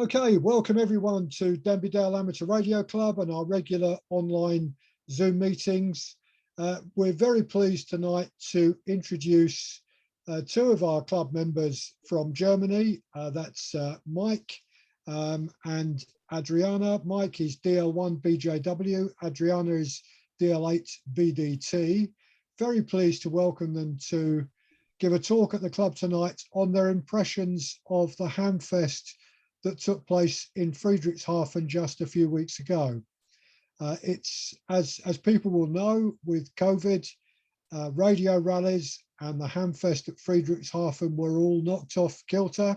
Okay, welcome everyone to Denby Dale Amateur Radio Club and our regular online Zoom meetings. We're very pleased tonight to introduce two of our club members from Germany. That's Mike and Adriane. Mike is DL1BJW, Adriane is DL8BDT. Very pleased to welcome them to give a talk at the club tonight on their impressions of the HamFest that took place in Friedrichshafen just a few weeks ago. It's, as people will know, with COVID, radio rallies and the HamFest at Friedrichshafen were all knocked off kilter.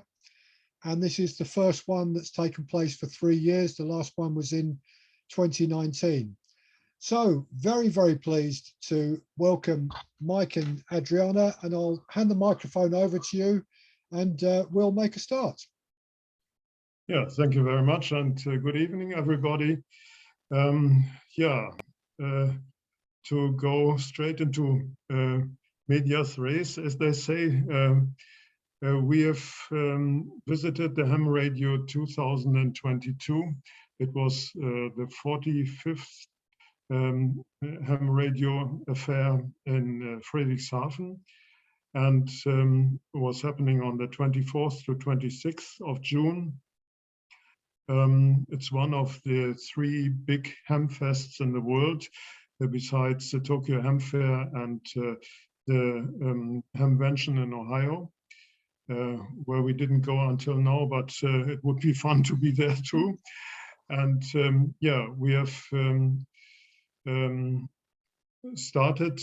And this is the first one that's taken place for 3 years. The last one was in 2019. So very, very pleased to welcome Mike and Adriane, and I'll hand the microphone over to you and we'll make a start. Yeah, thank you very much, and good evening, everybody. To go straight into medias res, as they say, we have visited the Ham Radio 2022. It was the 45th Ham Radio affair in Friedrichshafen, and was happening on the 24th to 26th of June. It's one of the 3 big ham fests in the world, besides the Tokyo Ham Fair and the Hamvention in Ohio, where we didn't go until now, but it would be fun to be there too. And we have started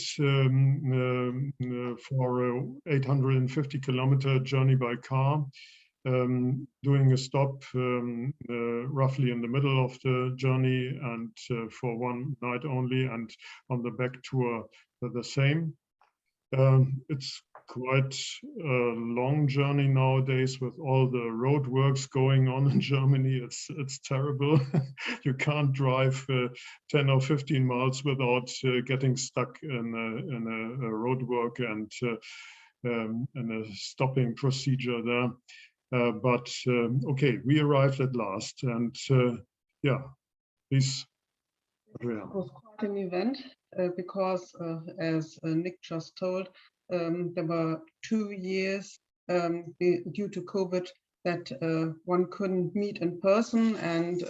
for a 850-kilometer journey by car, doing a stop roughly in the middle of the journey and for one night only, and on the back tour the same. It's quite a long journey nowadays with all the roadworks going on in Germany. It's terrible. You can't drive 10 or 15 miles without getting stuck in a roadwork and in a stopping procedure there. Okay, we arrived at last, and please, Adriane. It was quite an event because, as Nick just told, there were 2 years due to COVID that one couldn't meet in person, and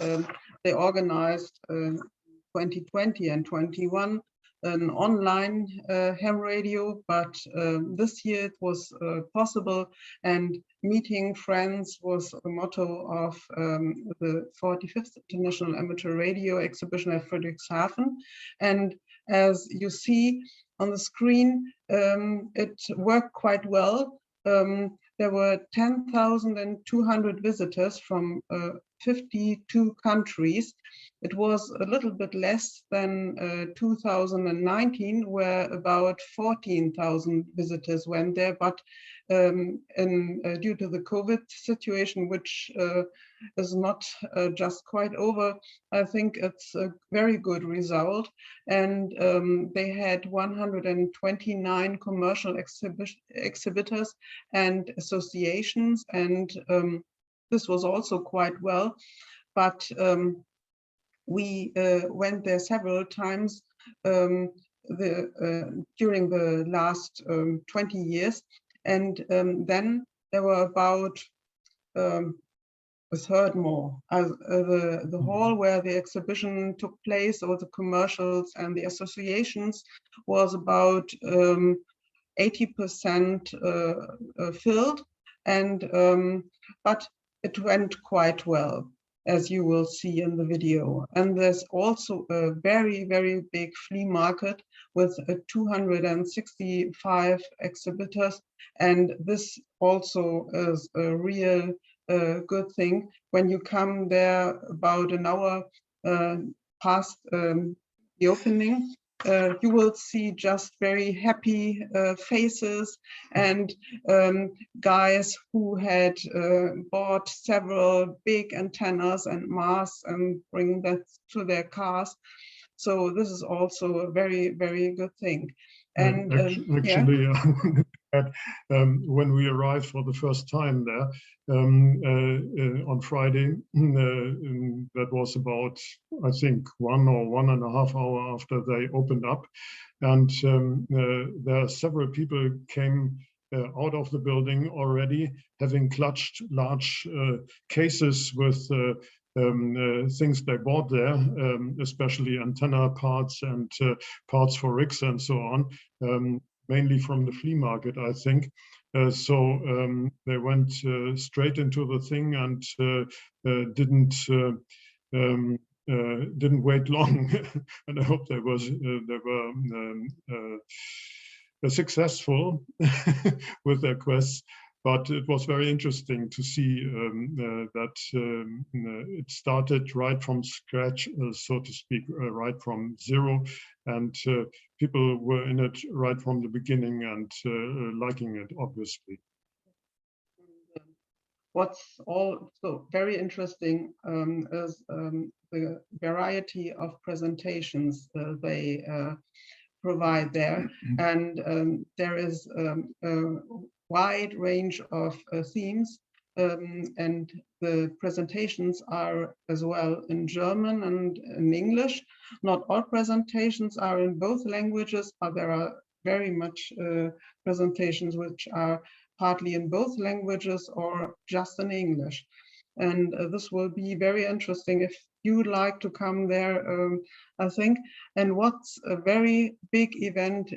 they organized 2020 and 21 an online ham radio, but this year it was possible, and meeting friends was the motto of the 45th International Amateur Radio Exhibition at Friedrichshafen. And as you see on the screen, it worked quite well. There were 10,200 visitors from 52 countries. It was a little bit less than 2019, where about 14,000 visitors went there, but due to the COVID situation, which is not just quite over, I think it's a very good result. And they had 129 commercial exhibitors and associations, and this was also quite well. But we went there several times during the last 20 years. And then there were about a third more. The hall where the exhibition took place, or the commercials and the associations, was about 80% filled. And but it went quite well, as you will see in the video. And there's also a very, very big flea market with 265 exhibitors. And this also is a real good thing. When you come there about an hour past the opening, you will see just very happy faces and guys who had bought several big antennas and masts and bring that to their cars. So this is also a very, very good thing. And actually, when we arrived for the first time there on Friday. That was about, I think, 1 or 1.5 hours after they opened up. And there are several people came out of the building already, having clutched large cases with things they bought there, especially antenna parts and parts for rigs and so on, mainly from the flea market, I think. So they went straight into the thing and didn't wait long. And I hope they were successful with their quests. But it was very interesting to see that it started right from scratch, so to speak, right from zero. And people were in it right from the beginning and liking it, obviously. What's also very interesting is the variety of presentations they provide there. And there is a wide range of themes, and the presentations are as well in German and in English. Not all presentations are in both languages, but there are very much presentations which are partly in both languages or just in English. And this will be very interesting if you'd like to come there, I think. And what's a very big event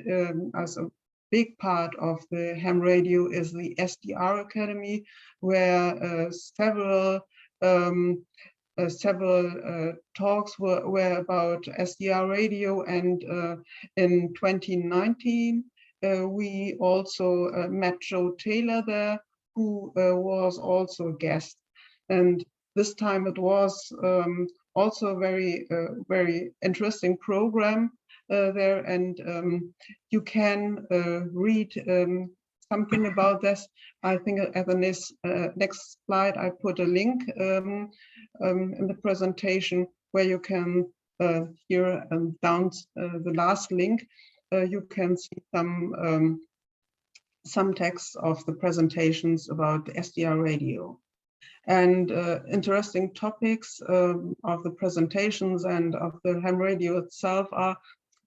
as a big part of the ham radio is the SDR Academy, where several talks were about SDR radio. And in 2019, we also met Joe Taylor there, who was also a guest. And this time it was also a very interesting program there. And you can read something about this. I think at the next slide, I put a link in the presentation where you can here and down the last link, you can see some text of the presentations about the SDR radio. And interesting topics of the presentations and of the ham radio itself are,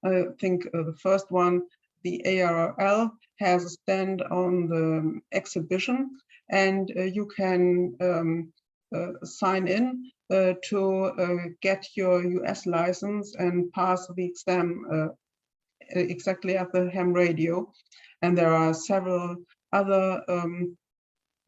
I think, the first one, the ARRL has a stand on the exhibition, and you can sign in to get your US license and pass the exam exactly at the ham radio. And there are several other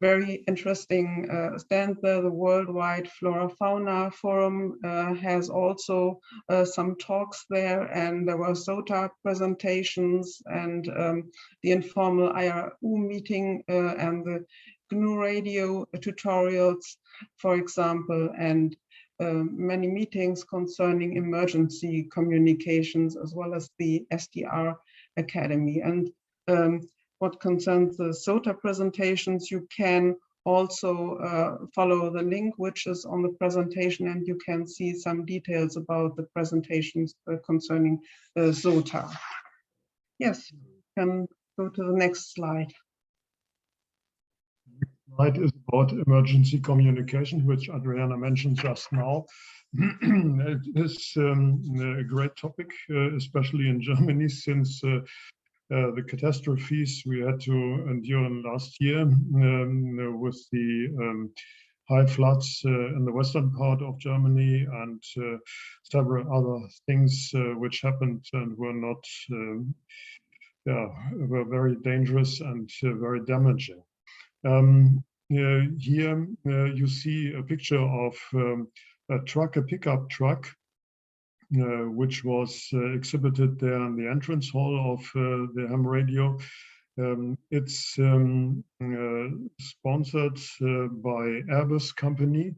very interesting stands there. The Worldwide Flora Fauna Forum has also some talks there, and there were SOTA presentations and the informal IRU meeting and the GNU radio tutorials, for example, and many meetings concerning emergency communications, as well as the SDR Academy. And what concerns the SOTA presentations, you can also follow the link which is on the presentation, and you can see some details about the presentations concerning SOTA. Yes, can go to the next slide. Slide is about emergency communication, which Adriana mentioned just now. It is a great topic, especially in Germany, since the catastrophes we had to endure in last year with the high floods in the western part of Germany and several other things which happened and were not, were very dangerous and very damaging. Here you see a picture of a truck, a pickup truck, which was exhibited there in the entrance hall of the ham radio. It's sponsored by Airbus company,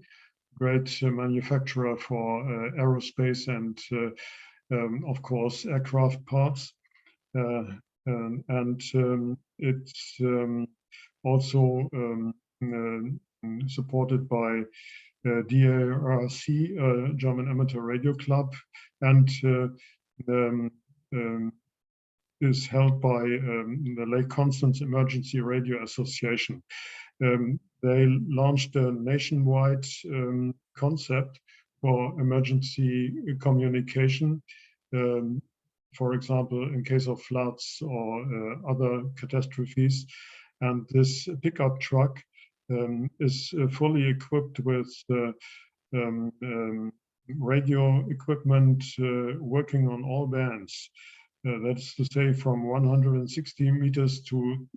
great manufacturer for aerospace and of course aircraft parts. And it's also supported by DRC, German Amateur Radio Club, and is held by the Lake Constance Emergency Radio Association. They launched a nationwide concept for emergency communication, for example, in case of floods or other catastrophes. And this pickup truck is fully equipped with radio equipment working on all bands. That's to say, from 160 meters to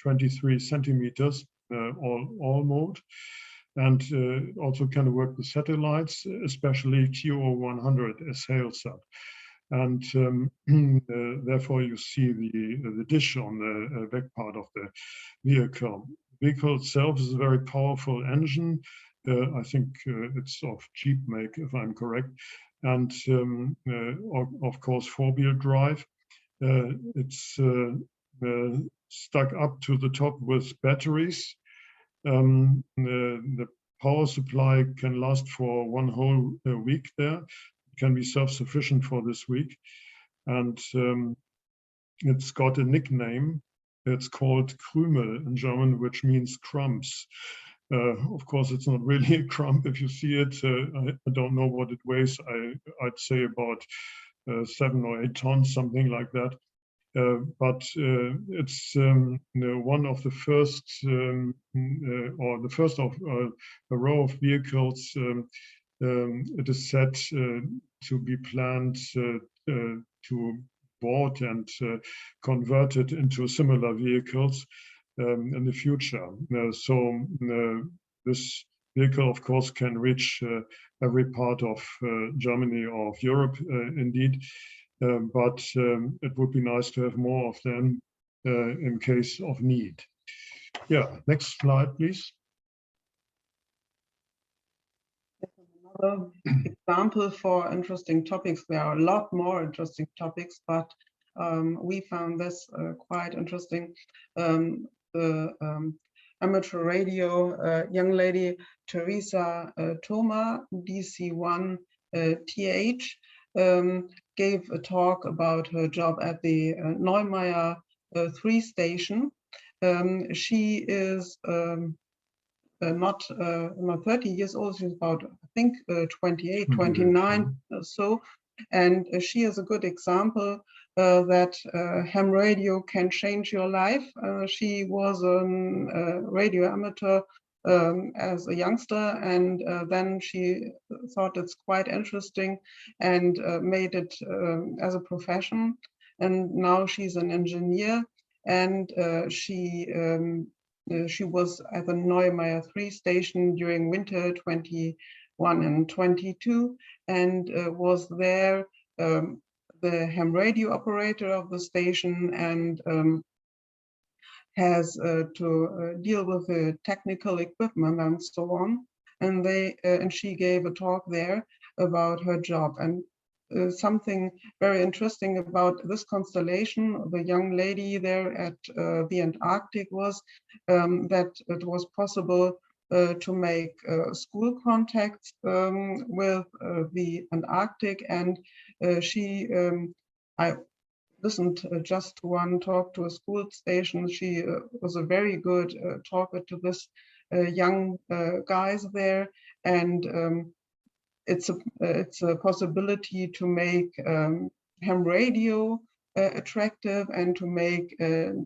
23 centimeters, all mode, and also can work with satellites, especially QO100 as Hailsat. And therefore, you see the dish on the back part of the vehicle. The vehicle itself is a very powerful engine. I think it's of Jeep make, if I'm correct, and of course 4-wheel drive. It's stuck up to the top with batteries. The power supply can last for one whole week there. It can be self-sufficient for this week. And it's got a nickname. It's called Krümel in German, which means crumbs. Of course, it's not really a crumb if you see it. I don't know what it weighs. I'd say about 7 or 8 tons, something like that. But it's one of the first, or the first of a row of vehicles. It is said to be planned to bought and converted into similar vehicles in the future. So this vehicle, of course, can reach every part of Germany or of Europe, indeed. But it would be nice to have more of them in case of need. Yeah, next slide, please. Another example for interesting topics. There are a lot more interesting topics, but we found this quite interesting. The amateur radio young lady Teresa Thoma, DC1 TH, gave a talk about her job at the Neumeier 3 station. She is not 30 years old, she's about, I think, 28, 29 or so. And she is a good example that ham radio can change your life. She was a radio amateur as a youngster, and then she thought it's quite interesting and made it as a profession. And now she's an engineer, and she was at the Neumeier 3 station during winter 21 and 22, and was there the ham radio operator of the station, and has to deal with the technical equipment and so on. And she gave a talk there about her job. And something very interesting about this constellation, the young lady there at the Antarctic, was that it was possible to make school contacts with the Antarctic. And I listened just to one talk to a school station. She was a very good talker to this young guys there, and it's a possibility to make ham radio attractive and to make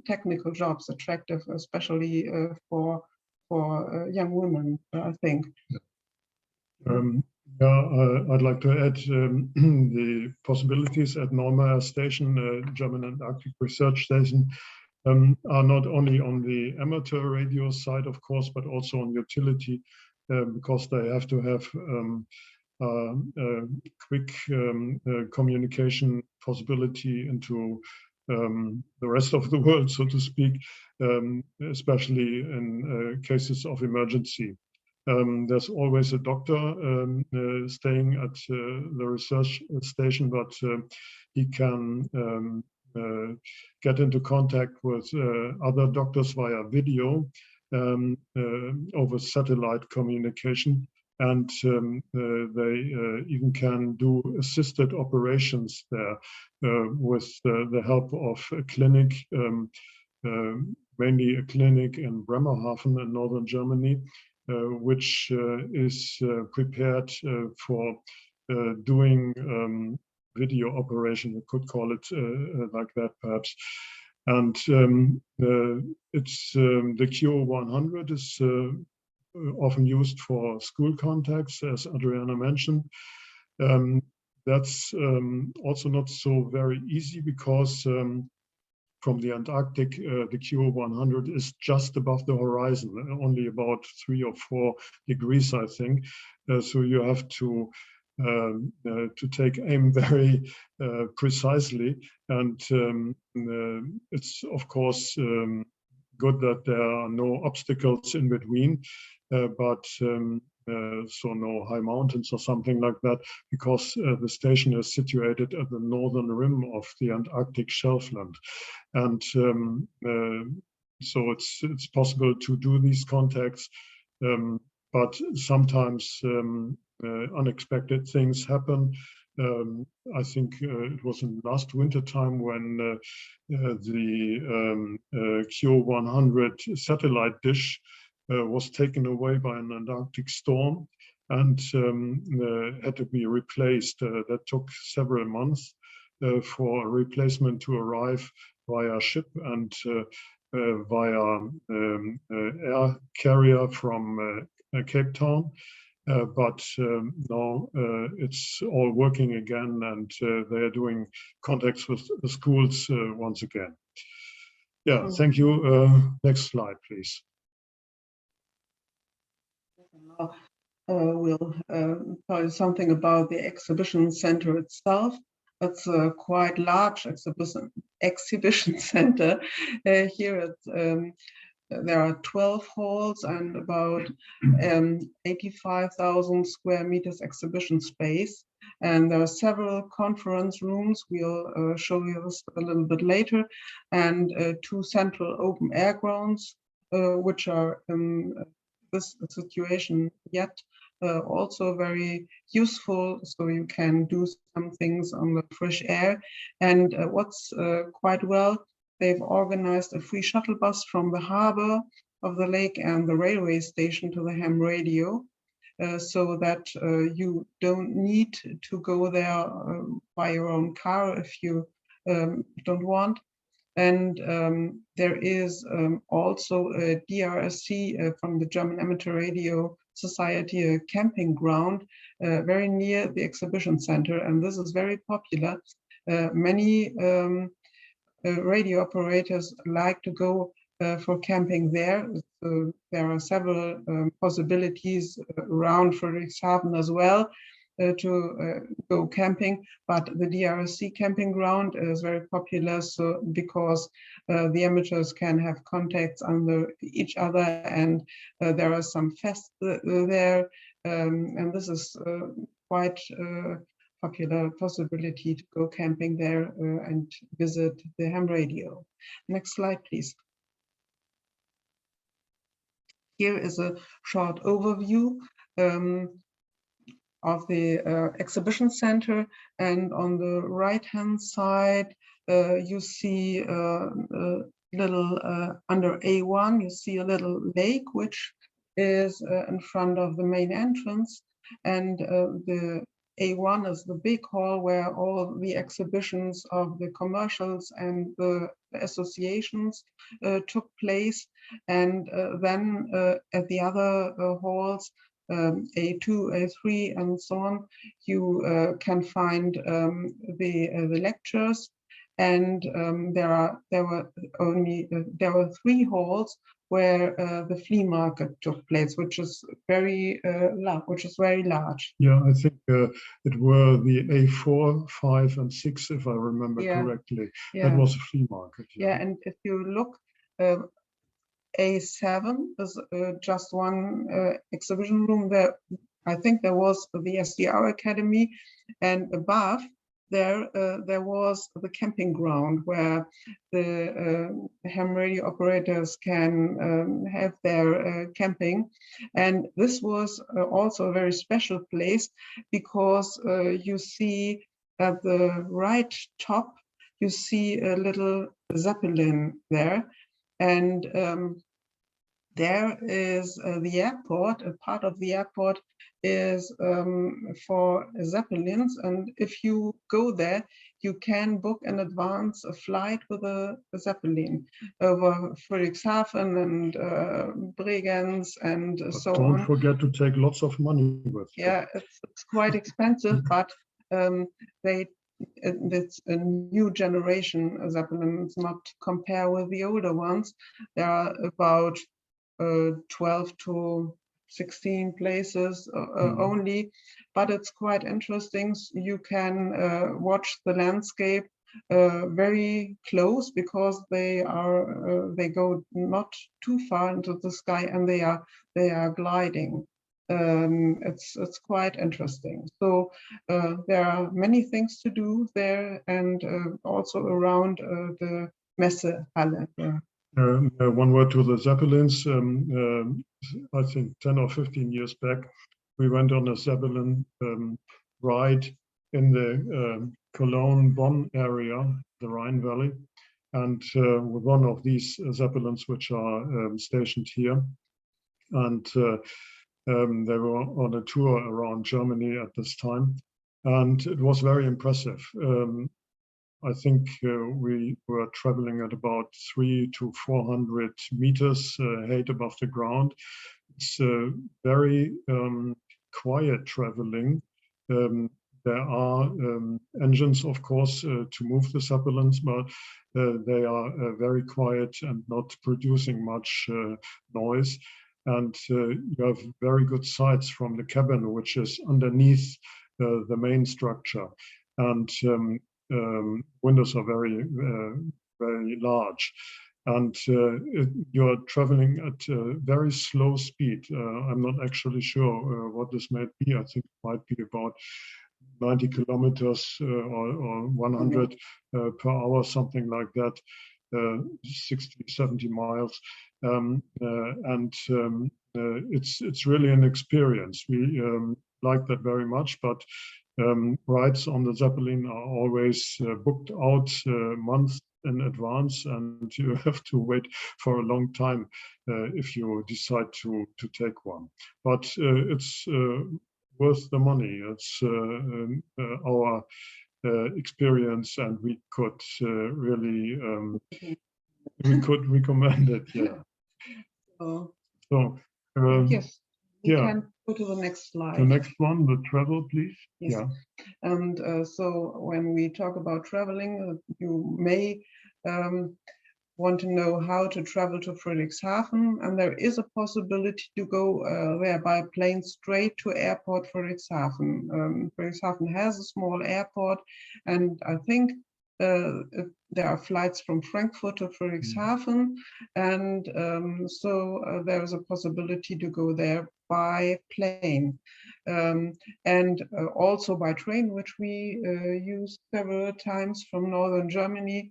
technical jobs attractive, especially for young women, I think. I'd like to add the possibilities at Neumeier Station, German Antarctic Research Station, are not only on the amateur radio side, of course, but also on utility, because they have to have quick communication possibility into the rest of the world, so to speak, especially in cases of emergency. There's always a doctor staying at the research station, but he can get into contact with other doctors via video over satellite communication. and they even can do assisted operations there with the help of a clinic, mainly a clinic in Bremerhaven in northern Germany, which is prepared for doing video operation. We could call it like that, perhaps. And it's the QO100 is often used for school contacts, as Adriana mentioned. That's also not so very easy because from the Antarctic, the QO100 is just above the horizon, only about 3 or 4 degrees, I think. So you have to take aim very precisely, and it's of course good that there are no obstacles in between, but so no high mountains or something like that, because the station is situated at the northern rim of the Antarctic shelfland, and so it's possible to do these contacts, but sometimes unexpected things happen. I think it was in last winter time when the QO100 satellite dish was taken away by an Antarctic storm and had to be replaced. That took several months for a replacement to arrive via ship and via air carrier from Cape Town. But now it's all working again, and they are doing contacts with the schools once again. Yeah, thank you. Next slide, please. We'll tell you something about the exhibition center itself. It's a quite large exhibition center. Here there are 12 halls and about 85,000 square meters exhibition space. And there are several conference rooms. We'll show you this a little bit later. And 2 central open air grounds, which are in this situation yet also very useful, so you can do some things on the fresh air. And what's quite well, they've organized a free shuttle bus from the harbor of the lake and the railway station to the ham radio, so that you don't need to go there by your own car if you don't want. And there is also a DRSC from the German Amateur Radio Society, a camping ground very near the exhibition center, and this is very popular. Many radio operators like to go for camping there. There are several possibilities around Friedrichshafen as well to go camping, but the DRSC camping ground is very popular, so because the amateurs can have contacts under each other, and there are some fests there, and this is quite popular possibility to go camping there and visit the ham radio. Next slide, please. Here is a short overview of the exhibition center, and on the right-hand side you see a little under A1, you see a little lake which is in front of the main entrance, and the A1 is the big hall where all the exhibitions of the commercials and the associations took place, and then at the other halls, A2, A3, and so on, you can find the lectures, and there were 3 halls where the flea market took place, which is very large. Yeah, I think it were the A4, 5, and 6, if I remember correctly. Yeah. That was a flea market. Yeah, and if you look, A7 is just one exhibition room. There, I think there was the SDR Academy, and above there was the camping ground where the ham radio operators can have their camping. And this was also a very special place because you see at the right top, you see a little Zeppelin there. And there is the airport. A part of the airport is for Zeppelins, and if you go there, you can book in advance a flight with a Zeppelin over Friedrichshafen and Bregenz and But so don't on. forget to take lots of money with you. Yeah, it's quite expensive, but it's a new generation Zeppelins, not compare with the older ones. There are about 12 to 16 places only, but it's quite interesting. You can watch the landscape very close because they go not too far into the sky, and they are gliding. It's quite interesting. So there are many things to do there, and also around the Messehalle. One word to the Zeppelins. I think 10 or 15 years back, we went on a Zeppelin ride in the Cologne-Bonn area, the Rhine Valley, and with one of these Zeppelins which are stationed here. And they were on a tour around Germany at this time, and it was very impressive. I think we were traveling at about 300 to 400 meters height above the ground. It's very quiet traveling. There are engines, of course, to move the Zeppelins, but they are very quiet and not producing much noise. And you have very good sights from the cabin, which is underneath the main structure. And windows are very, very large. And you're traveling at a very slow speed. I'm not actually sure what this might be. I think it might be about 90 kilometers or 100 per hour, something like that, 60, 70 miles. It's really an experience. We like that very much, but rides on the Zeppelin are always booked out months in advance, and you have to wait for a long time if you decide to take one. But it's worth the money. It's our experience, and we could really we could recommend it. Yeah. So yes, we can go to the next slide. The next one, the travel, please. Yes. Yeah. And so when we talk about traveling, you may want to know how to travel to Friedrichshafen, and there is a possibility to go there by plane straight to airport Friedrichshafen. Friedrichshafen has a small airport, and I think there are flights from Frankfurt to Friedrichshafen, and so there is a possibility to go there by plane, and also by train, which we use several times from northern Germany,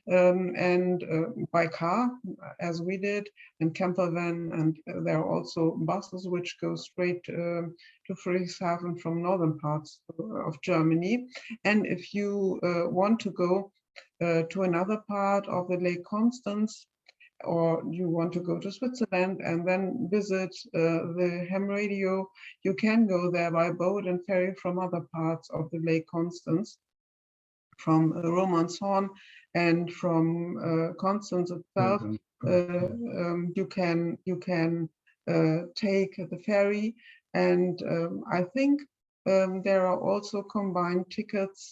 and by car, as we did, and camper van, and there are also buses which go straight to Friedrichshafen from northern parts of Germany. And if you want to go to another part of the Lake Constance, or you want to go to Switzerland and then visit the ham radio, you can go there by boat and ferry from other parts of the Lake Constance, from Romanshorn and from Constance itself. You can take the ferry, and I think there are also combined tickets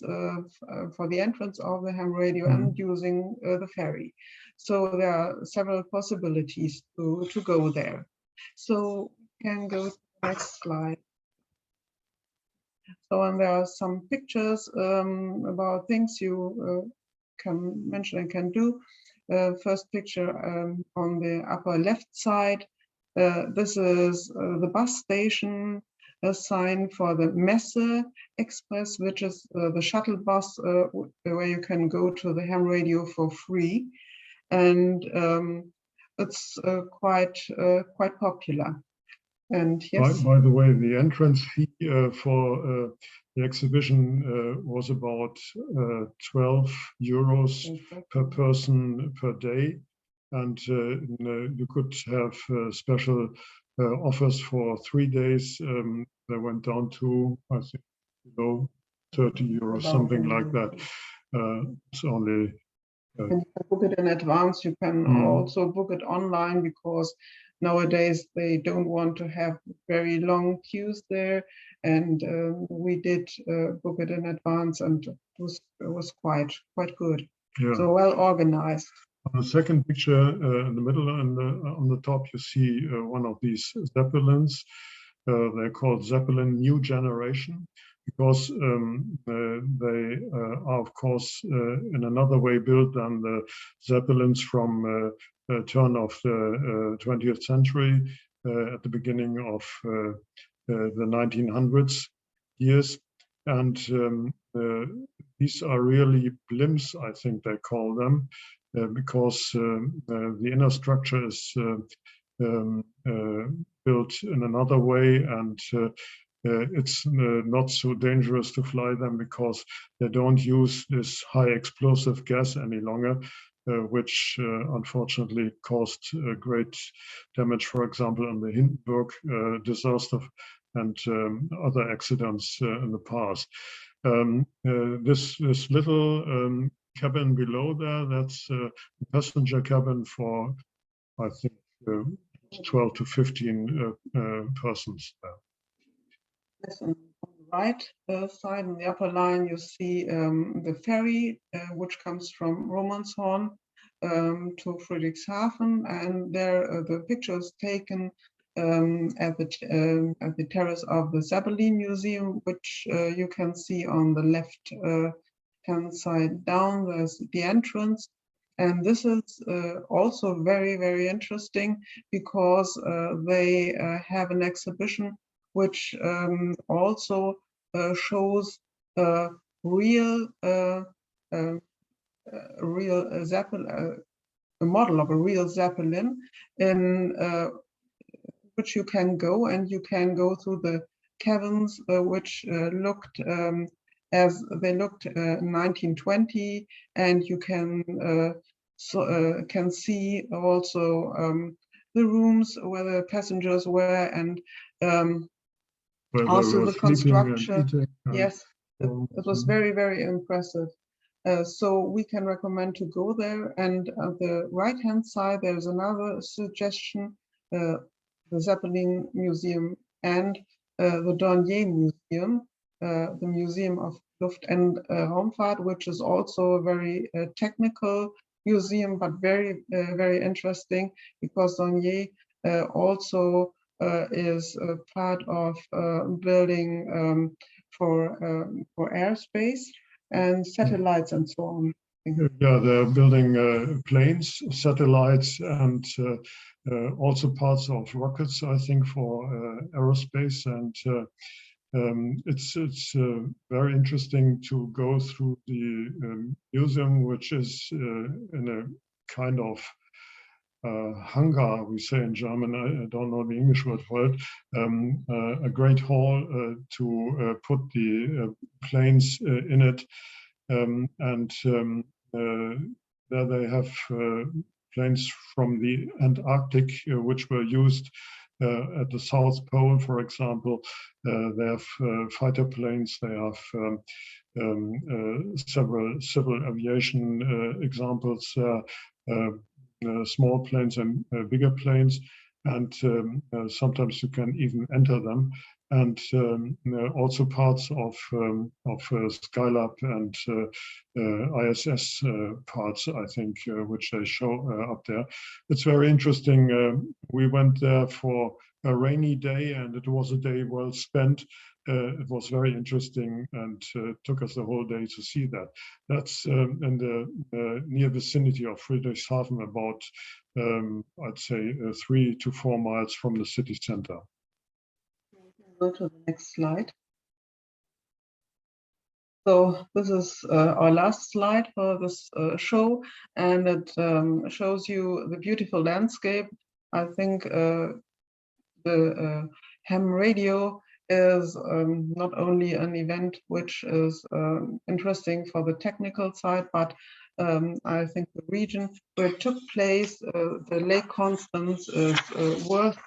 for the entrance of the ham radio and using the ferry. So there are several possibilities to go there. So can go to the next slide. So, and there are some pictures about things you can mention and can do. First picture on the upper left side. This is the bus station sign for the Messe Express, which is the shuttle bus where you can go to the ham radio for free, and it's quite popular. And yes, by the way, the entrance fee for the exhibition was about 12 euros per person per day, and you could have special offers for 3 days. They went down to, I think, below 30 euros, something like that. It's only. And you can book it in advance. You can also book it online, because nowadays they don't want to have very long queues there. And we did book it in advance, and it was quite good. Yeah. So well organized. On the second picture in the middle and on the top, you see one of these Zeppelins. They're called Zeppelin New Generation, because they are, of course, in another way built than the Zeppelins from turn of the 20th century, at the beginning of the 1900s years. And these are really blimps, I think they call them, because the inner structure is built in another way, and it's not so dangerous to fly them, because they don't use this high explosive gas any longer, which unfortunately caused great damage, for example, in the Hindenburg disaster and other accidents in the past. This little cabin below there, that's a passenger cabin for, I think, 12 to 15 persons there. Yes, on the right side, in the upper line, you see the ferry, which comes from Romanshorn to Friedrichshafen, and there the picture is taken at the terrace of the Zeppelin Museum, which you can see on the left hand side down. There's the entrance. And this is also very interesting, because they have an exhibition which also shows real Zeppelin, a model of a real Zeppelin, in which you can go, and you can go through the cabins which looked as they looked in 1920, and you can see also the rooms where the passengers were, and also the construction. Yes, it was very impressive. So we can recommend to go there. And on the right hand side, there's another suggestion, the Zeppelin Museum and the Dornier Museum, the Museum of Luft- and Raumfahrt, which is also a very technical museum, but very interesting, because Dornier also is a part of building for airspace and satellites and so on. Yeah, they're building planes, satellites, and also parts of rockets, I think, for aerospace. And it's very interesting to go through the museum, which is in a kind of hangar, we say in German. I don't know the English word for it. A great hall to put the planes in it, and there they have planes from the Antarctic, which were used at the South Pole, for example. They have fighter planes. They have several civil aviation examples, small planes and bigger planes, and sometimes you can even enter them. And also parts of Skylab and ISS parts, I think, which they show up there. It's very interesting. We went there for a rainy day, and it was a day well spent. It was very interesting, and took us the whole day to see that. That's in the near vicinity of Friedrichshafen, about I'd say 3 to 4 miles from the city center. Go to the next slide. So this is our last slide for this show, and it shows you the beautiful landscape. I think the ham radio is not only an event which is interesting for the technical side, but I think the region where it took place, the Lake Constance, is worth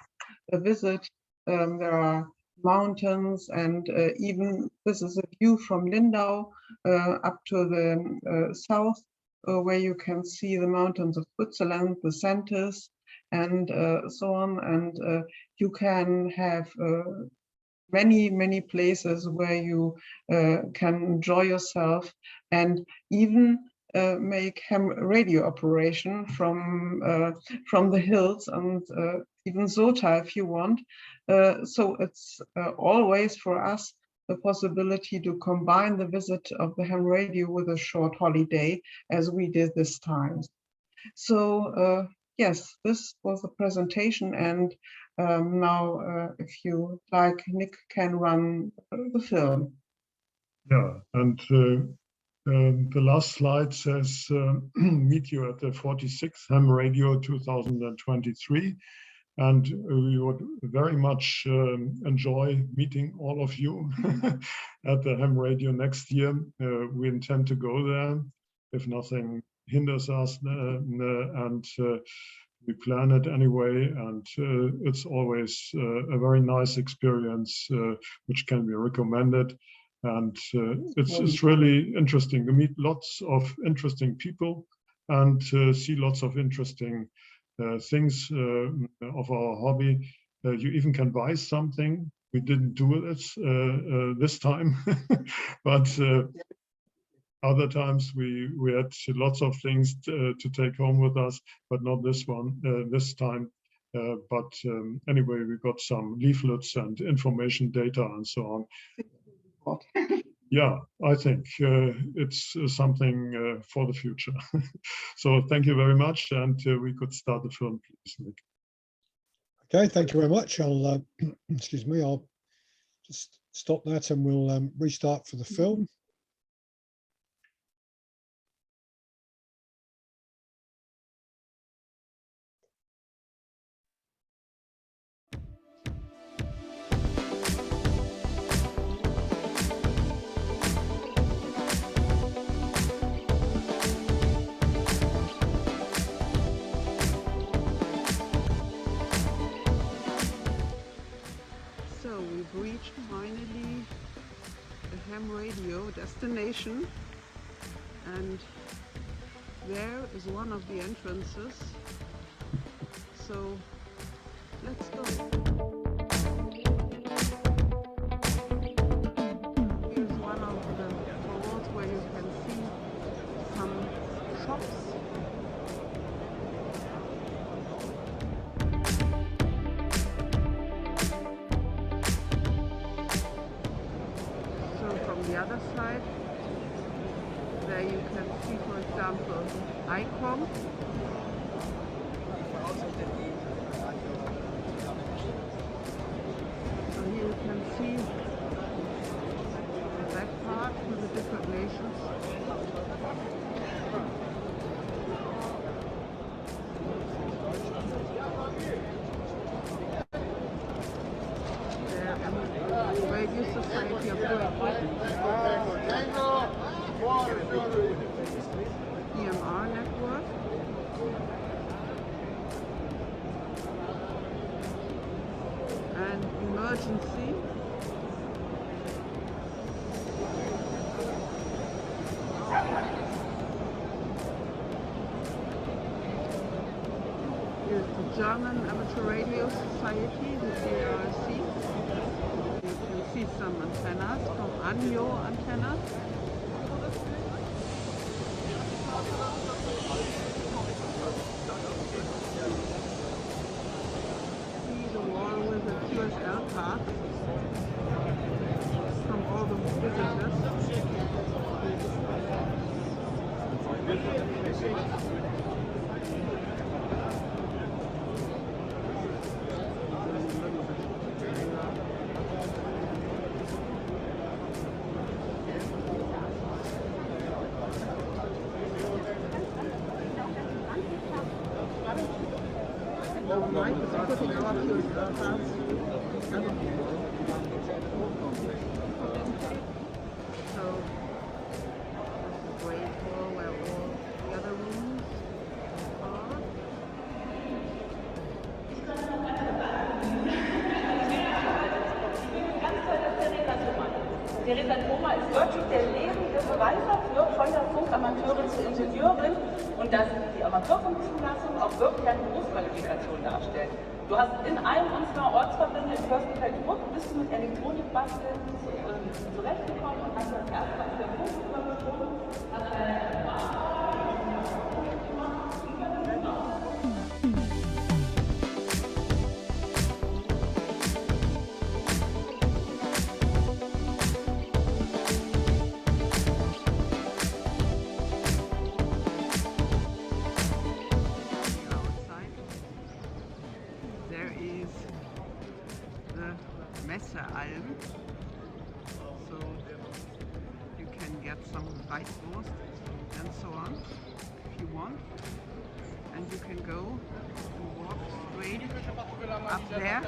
a visit. There are mountains, and even this is a view from Lindau up to the south, where you can see the mountains of Switzerland, the centers, and so on. And you can have many places where you can enjoy yourself, and even make ham radio operation from the hills, and even Zota if you want. So it's always for us the possibility to combine the visit of the ham radio with a short holiday, as we did this time. So yes, this was the presentation, and now if you like, Nick can run the film. Yeah, and the last slide says, meet you at the 46th Ham Radio 2023. And we would very much enjoy meeting all of you at the Ham Radio next year. We intend to go there if nothing hinders us, and we plan it anyway. And it's always a very nice experience, which can be recommended. And it's really interesting to meet lots of interesting people and see lots of interesting things of our hobby. You even can buy something. We didn't do this this time, but other times we had lots of things to take home with us, but not this one this time. But anyway, we got some leaflets and information data and so on. Yeah, I think it's something for the future. So thank you very much, and we could start the film, please, Nick. Okay, thank you very much. I'll excuse me. I'll just stop that, and we'll restart for the film. We've reached finally the ham radio destination, and there is one of the entrances. So let's go. Here's one of the halls where you can see some shops. The other side, there you can see, for example, ICOM. So here you can see the back part with the different nations. Radio Society of Great Britain, EMR network, and emergency. Here's the German Amateur Radio Society, the DRC. See some antennas from Anjo antennas. See the wall with the QSL card from all the visitors. Telekanoma ist wirklich der lebende Beweis dafür, von der Funkamateurin zur Ingenieurin, und dass die Amateurfunkzulassung auch wirklich eine Berufsqualifikation darstellt. Du hast in einem unserer Ortsverbände in Fürstenfeldbruck, bist du mit Elektronikbasteln zurechtgekommen und hast das erste Mal für Funk übersprungen, hast Messealm, so you can get some Weißwurst and so on if you want, and you can go and walk straight up there.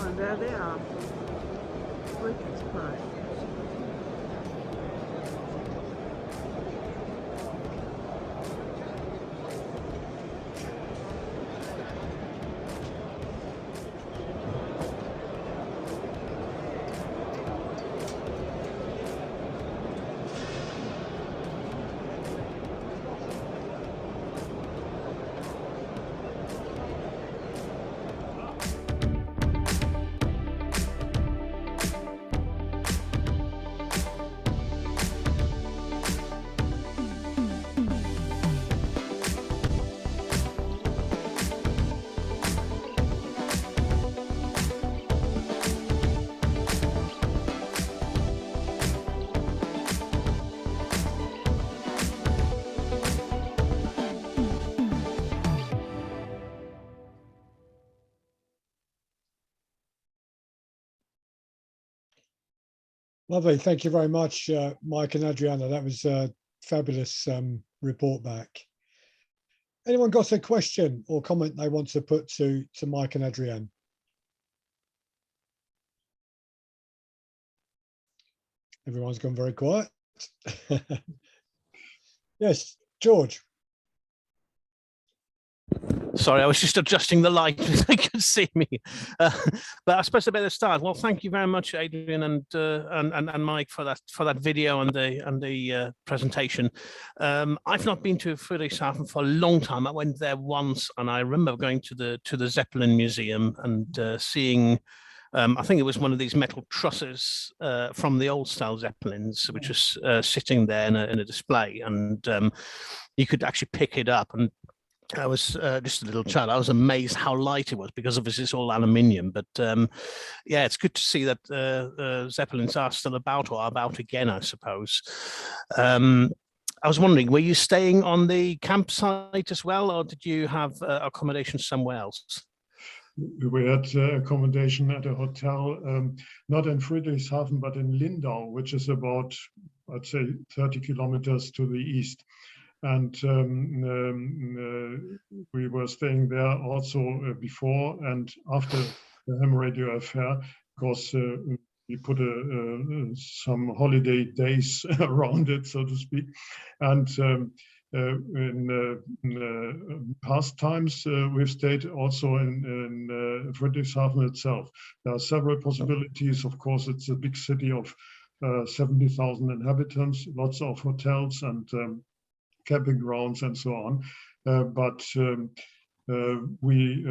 And there they are. Lovely. Thank you very much, Mike and Adriana. That was a fabulous report back. Anyone got a question or comment they want to put to Mike and Adriane? Everyone's gone very quiet. Yes, George. Sorry, I was just adjusting the light so they could see me. But I suppose I better start. Well, thank you very much, Adrian and Mike, for that video and the presentation. I've not been to Friedrichshafen for a long time. I went there once, and I remember going to the Zeppelin Museum and seeing. I think it was one of these metal trusses from the old style Zeppelins, which was sitting there in a display, and you could actually pick it up. And I was just a little child. I was amazed how light it was, because obviously it's all aluminium. But yeah, it's good to see that Zeppelins are still about, or are about again, I suppose. I was wondering, were you staying on the campsite as well, or did you have accommodation somewhere else? We had accommodation at a hotel, not in Friedrichshafen, but in Lindau, which is about, I'd say, 30 kilometers to the east. And we were staying there also before and after the ham radio affair, because we put some holiday days around it, so to speak. And in past times, we've stayed also in Friedrichshafen itself. There are several possibilities. Of course, it's a big city of 70,000 inhabitants, lots of hotels and camping grounds and so on. But we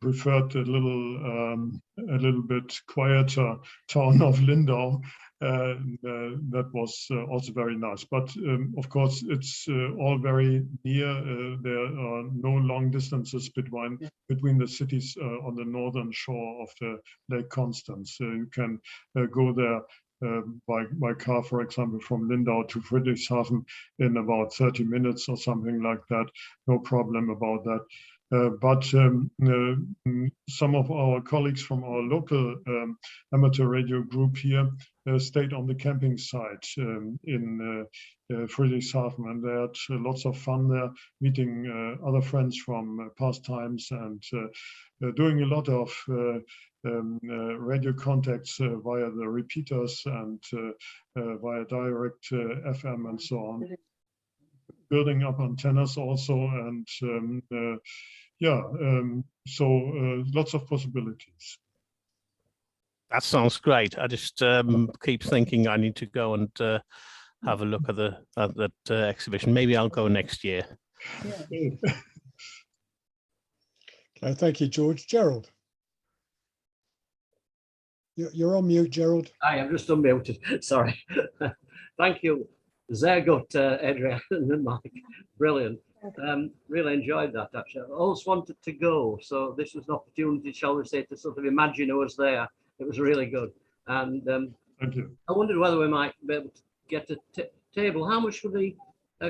preferred a little bit quieter town of Lindau, that was also very nice. But of course, it's all very near. There are no long distances between the cities on the northern shore of the Lake Constance. You can go there by car, for example, from Lindau to Friedrichshafen in about 30 minutes or something like that. No problem about that. But some of our colleagues from our local amateur radio group here stayed on the camping site in Friedrichshafen, and they had lots of fun there, meeting other friends from past times and doing a lot of radio contacts via the repeaters and via direct FM and so on. Building up antennas also, and so lots of possibilities. That sounds great. I just keep thinking I need to go and have a look at that exhibition. Maybe I'll go next year. Okay, thank you, George. Gerald, you're on mute, Gerald. Hi, I'm just unmuted. Sorry. Thank you. Sehr gut, Adriane and Mike. Brilliant. Really enjoyed that, actually. I always wanted to go, so this was an opportunity, shall we say, to sort of imagine I was there. It was really good. And Thank you. I wondered whether we might be able to get a table. How much would the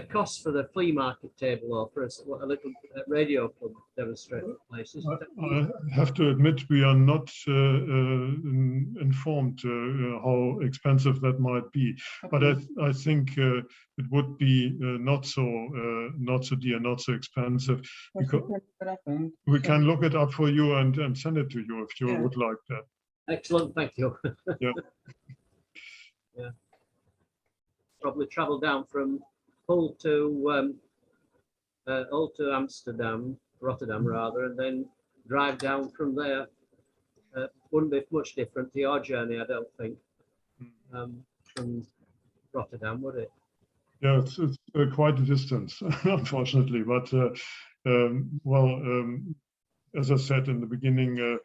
cost for the flea market table or for a little radio club demonstration places? I have to admit we are not informed how expensive that might be, but I think it would be not so dear, not so expensive. Because we can look it up for you and send it to you if you would like that. Excellent, thank you. Yeah. Yeah. Probably travel down from Hull to Rotterdam rather, and then drive down from there. Wouldn't be much different to your journey, I don't think, from Rotterdam, would it? Yeah, it's quite a distance, unfortunately. But as I said in the beginning,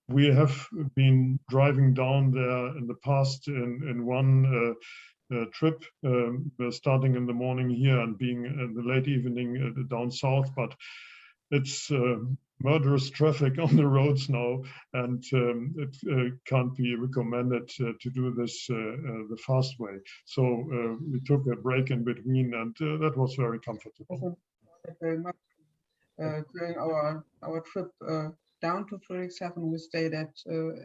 we have been driving down there in the past in one trip, starting in the morning here and being in the late evening down south. But it's murderous traffic on the roads now, and it can't be recommended to do this the fast way. So we took a break in between, and that was very comfortable. Very much. During our trip down to Friedrichshafen, we stayed at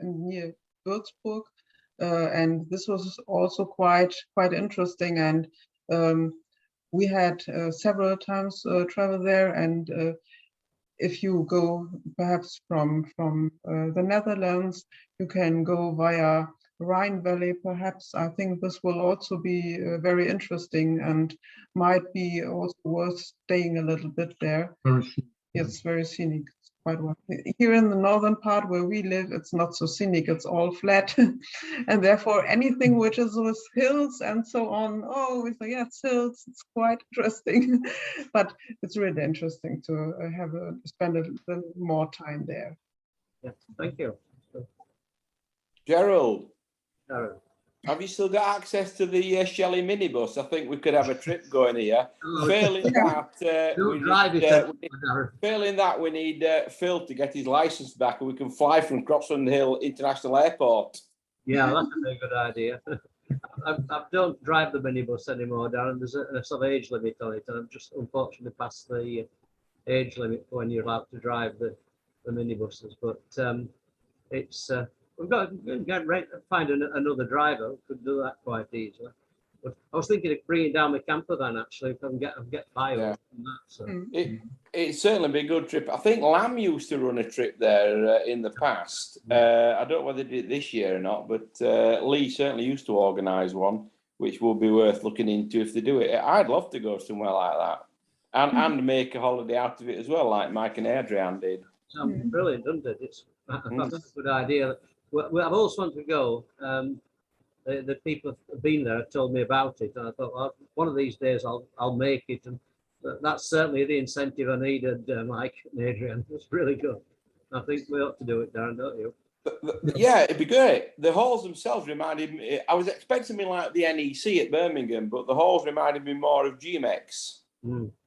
near Würzburg, and this was also quite interesting. And we had several times travel there, and if you go perhaps from the Netherlands, you can go via Rhine Valley. Perhaps I think this will also be very interesting and might be also worth staying a little bit there. It's very scenic. It's quite well. Here in the northern part where we live, it's not so scenic. It's all flat, and therefore anything which is with hills and so on. Oh, we say yeah, it's hills. It's quite interesting, but it's really interesting to spend a little more time there. Yeah, thank you. Gerald, have you still got access to the Shelley minibus? I think we could have a trip going here. Failing that, we need Phil to get his license back, and we can fly from Crossland Hill International Airport. Yeah, that's a very good idea. I don't drive the minibus anymore, Darren. There's a sort of age limit on it, and I'm just unfortunately past the age limit for when you're allowed to drive the minibuses. But it's we've got to find another driver who could do that quite easily. But I was thinking of bringing down my camper van actually, if I can get by on that. So. It'd certainly be a good trip. I think Lamb used to run a trip there in the past. I don't know whether they did it this year or not, but Lee certainly used to organise one, which will be worth looking into if they do it. I'd love to go somewhere like that and make a holiday out of it as well, like Mike and Adriane did. Sounds brilliant, doesn't it? That's a good idea. Well, I've always wanted to go. The people who've been there have told me about it, and I thought, well, one of these days I'll make it, and that's certainly the incentive I needed, Mike and Adriane. It's really good. I think we ought to do it, Darren, don't you? Yeah, it'd be great. The halls themselves reminded me, I was expecting me like the NEC at Birmingham, but the halls reminded me more of GMX,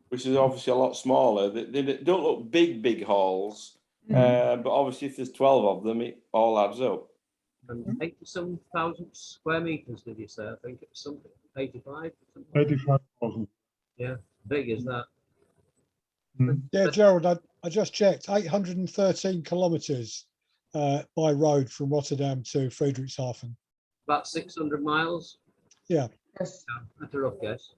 which is obviously a lot smaller. They don't look big halls, but obviously if there's 12 of them, it all adds up. And 87,000 square meters, did you say? I think it's something, 85? 85,000. Yeah, big is that? Yeah, Gerald, I just checked, 813 kilometres by road from Rotterdam to Friedrichshafen. About 600 miles? Yeah. Yes. Yeah, that's a rough guess.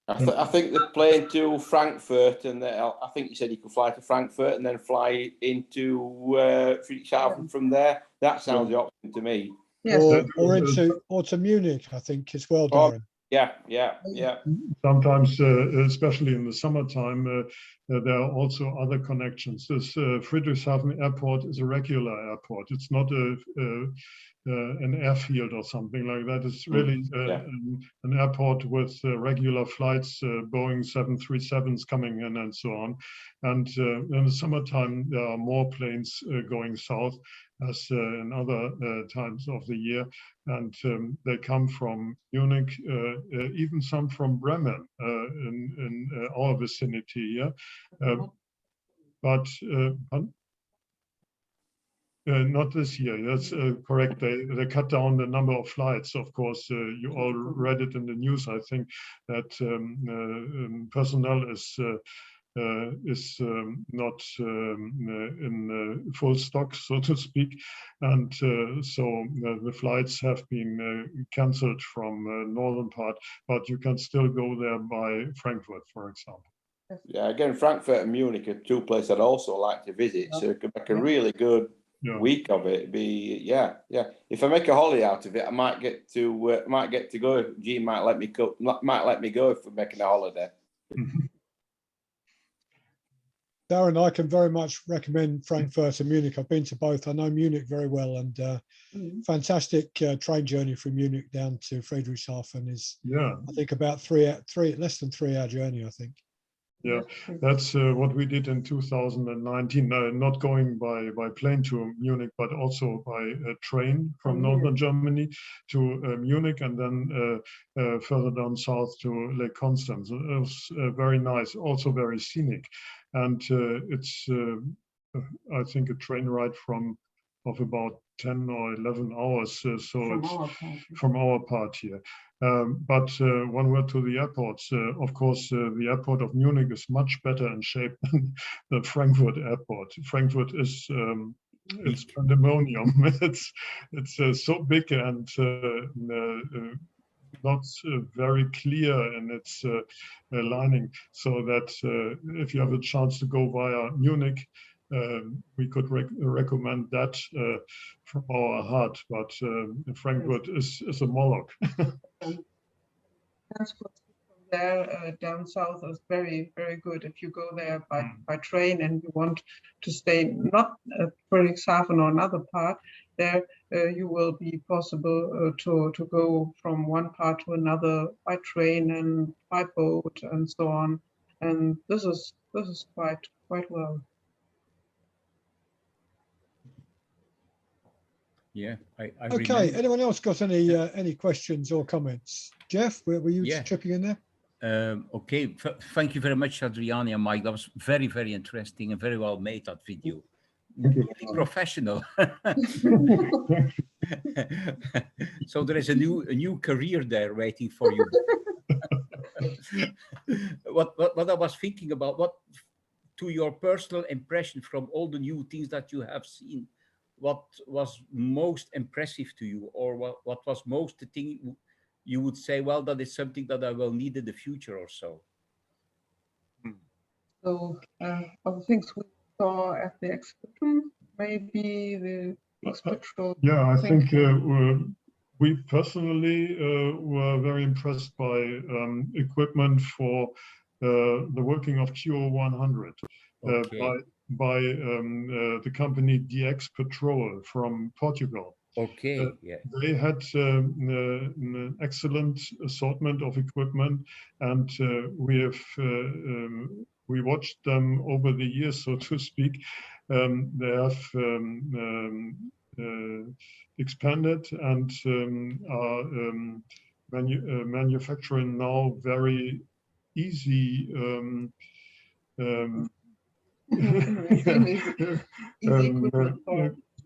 I think they're playing to Frankfurt, and I think you said you could fly to Frankfurt and then fly into Friedrichshafen from there. That sounds the option to me. Yes. Or to Munich, I think, as well, Darren. Yeah. Sometimes, especially in the summertime, there are also other connections. This Friedrichshafen Airport is a regular airport. It's not an airfield or something like that. It's really an airport with regular flights, Boeing 737s coming in and so on. And in the summertime, there are more planes going south as in other times of the year. And they come from Munich, even some from Bremen in our vicinity here. But not this year. That's correct. They cut down the number of flights. Of course, you all read it in the news. I think that personnel is not in full stock, so to speak, and so the flights have been cancelled from northern part, but you can still go there by Frankfurt, for example. Yeah, again, Frankfurt and Munich are two places I'd also like to visit, so it could make a really good week of it. Yeah. If I make a holiday out of it, I might get to go. Gene might let me go. If we're making a holiday. Darren, I can very much recommend Frankfurt and Munich. I've been to both. I know Munich very well, and fantastic train journey from Munich down to Friedrichshafen is, I think, about less than 3 hour journey, I think. Yeah, that's what we did in 2019, not going by plane to Munich, but also by a train from northern Germany to Munich, and then further down south to Lake Constance. It was very nice, also very scenic. And it's, I think, a train ride of about 10 or 11 hours. So it's from our part here. But one word to the airports. Of course, the airport of Munich is much better in shape than the Frankfurt airport. Frankfurt is it's pandemonium. It's so big and not very clear in its lining. So that if you have a chance to go via Munich, we could recommend that from our heart, but Frankfurt is a Moloch. Transport from there down south is very, very good. If you go there by train and you want to stay not at Friedrichshafen or another part, there you will be possible to go from one part to another by train and by boat and so on. And this is quite well. Yeah, I okay. remember. Anyone else got any questions or comments? Jeff, were you chipping in there? Okay, thank you very much, Adriane and Mike. That was very, very interesting and very well made, that video. Really professional. So there is a new career there waiting for you. What I was thinking about, what to your personal impression from all the new things that you have seen, what was most impressive to you, or what was most the thing you would say, well, that is something that I will need in the future or so? So other things we saw at the exhibition, maybe the spectral. Yeah, I think we personally were very impressed by equipment for the working of QO100 by the company DX Patrol from Portugal. Okay, they had an excellent assortment of equipment, and we watched them over the years, so to speak, They have expanded and are manufacturing now very easy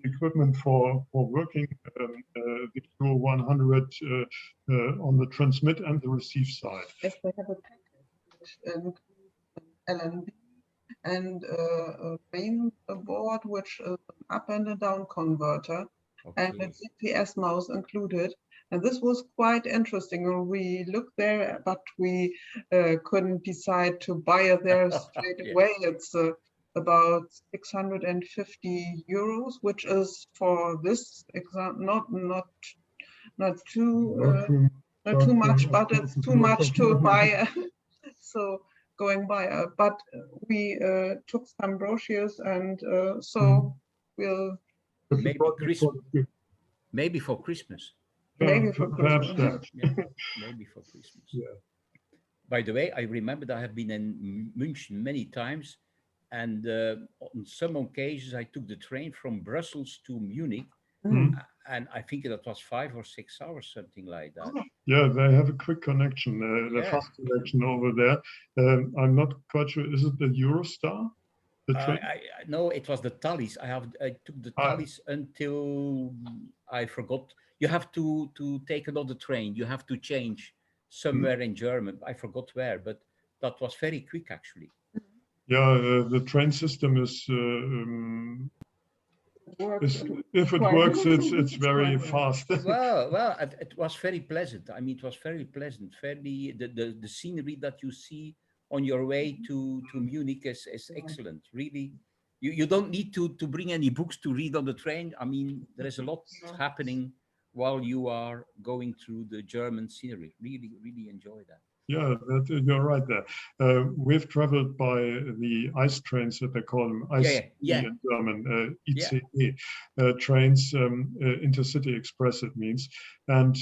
equipment for working the Q100 on the transmit and the receive side. Yes, they have a package which includes an LNB and a main board, which is an up and a down converter, and a GPS mouse included. And this was quite interesting. We looked there, but we couldn't decide to buy it there straight away. It's about 650 euros, which is for this exam not too much, but it's too much to buy. So going by, but we took some brochures, and so we'll maybe for Christmas. Maybe for Christmas. Maybe for Christmas. Yeah. By the way, I remember that I have been in München many times, and on some occasions I took the train from Brussels to Munich, and I think that was 5 or 6 hours, something like that. Yeah, they have a quick connection, a fast connection over there. I'm not quite sure. Is it the Eurostar? The train? No, it was the Thalys. I took the Thalys until I forgot. You have to take another train. You have to change somewhere in German. I forgot where, but that was very quick actually. Yeah, the train system is. If it works, it's very fast. well, it was very pleasant. I mean, it was very pleasant. Very the scenery that you see on your way to Munich is excellent. Really, you don't need to bring any books to read on the train. I mean, there is a lot happening while you are going through the German scenery. Really, really enjoy that. Yeah, you're right there. We've traveled by the ICE trains, that they call them, ICE in German, ICE trains, Intercity Express it means, and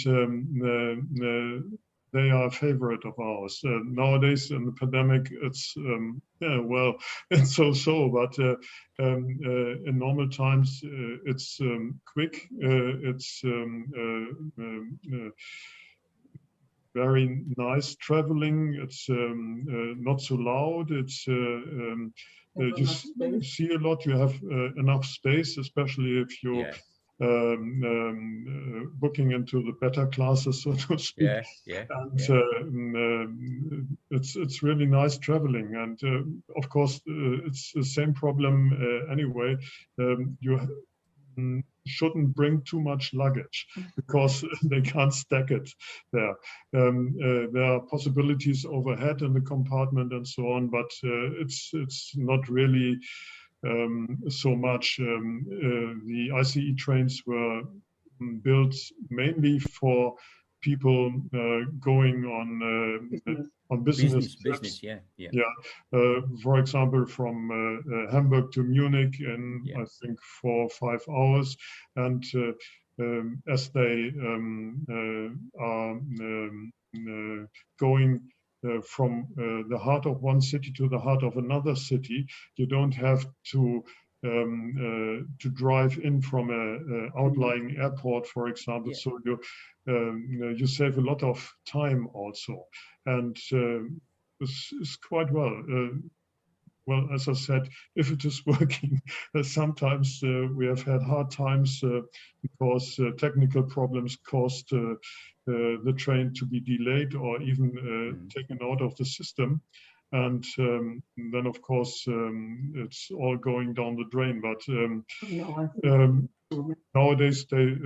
they are a favorite of ours. Nowadays in the pandemic, it's, well, it's so-so, but in normal times, it's quick, it's very nice traveling. It's not so loud. It's you see a lot. You have enough space, especially if you're booking into the better classes, so to speak. And it's really nice traveling. And of course, it's the same problem anyway. You shouldn't bring too much luggage because they can't stack it there. There are possibilities overhead in the compartment and so on, but it's not really so much. The ICE trains were built mainly for people going on business trips. For example, from Hamburg to Munich in I think 4 or 5 hours, and as they are going from the heart of one city to the heart of another city, you don't have to drive in from an outlying airport, for example. So you save a lot of time also, and it's quite well. Well, as I said, if it is working, sometimes we have had hard times because technical problems caused the train to be delayed or even taken out of the system. And then, of course, it's all going down the drain. But nowadays, they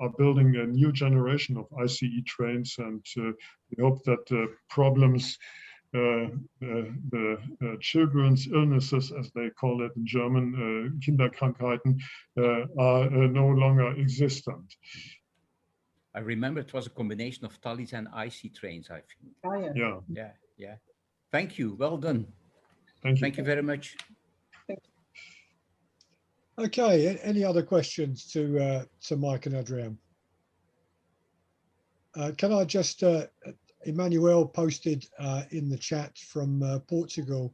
are building a new generation of ICE trains, and we hope that the problems, the children's illnesses, as they call it in German, Kinderkrankheiten, are no longer existent. I remember it was a combination of Thalys and ICE trains, I think. Oh, yeah. Thank you. Well done. Thank you very much. Okay. Any other questions to Mike and Adriane? Can I just, Emmanuel posted in the chat from Portugal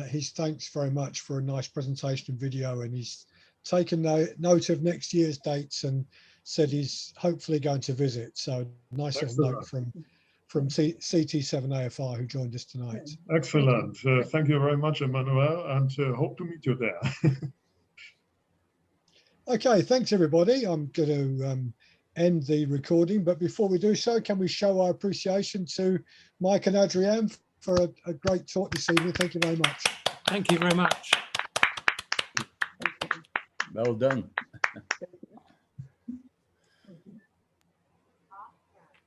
his thanks very much for a nice presentation and video, and he's taken note of next year's dates and said he's hopefully going to visit. So nice little note from CT7 AFR who joined us tonight. Excellent. Thank you very much, Emmanuel, and hope to meet you there. Okay, thanks everybody. I'm going to end the recording, but before we do so, can we show our appreciation to Mike and Adriane for a great talk this evening? Thank you very much. Thank you very much. Well done.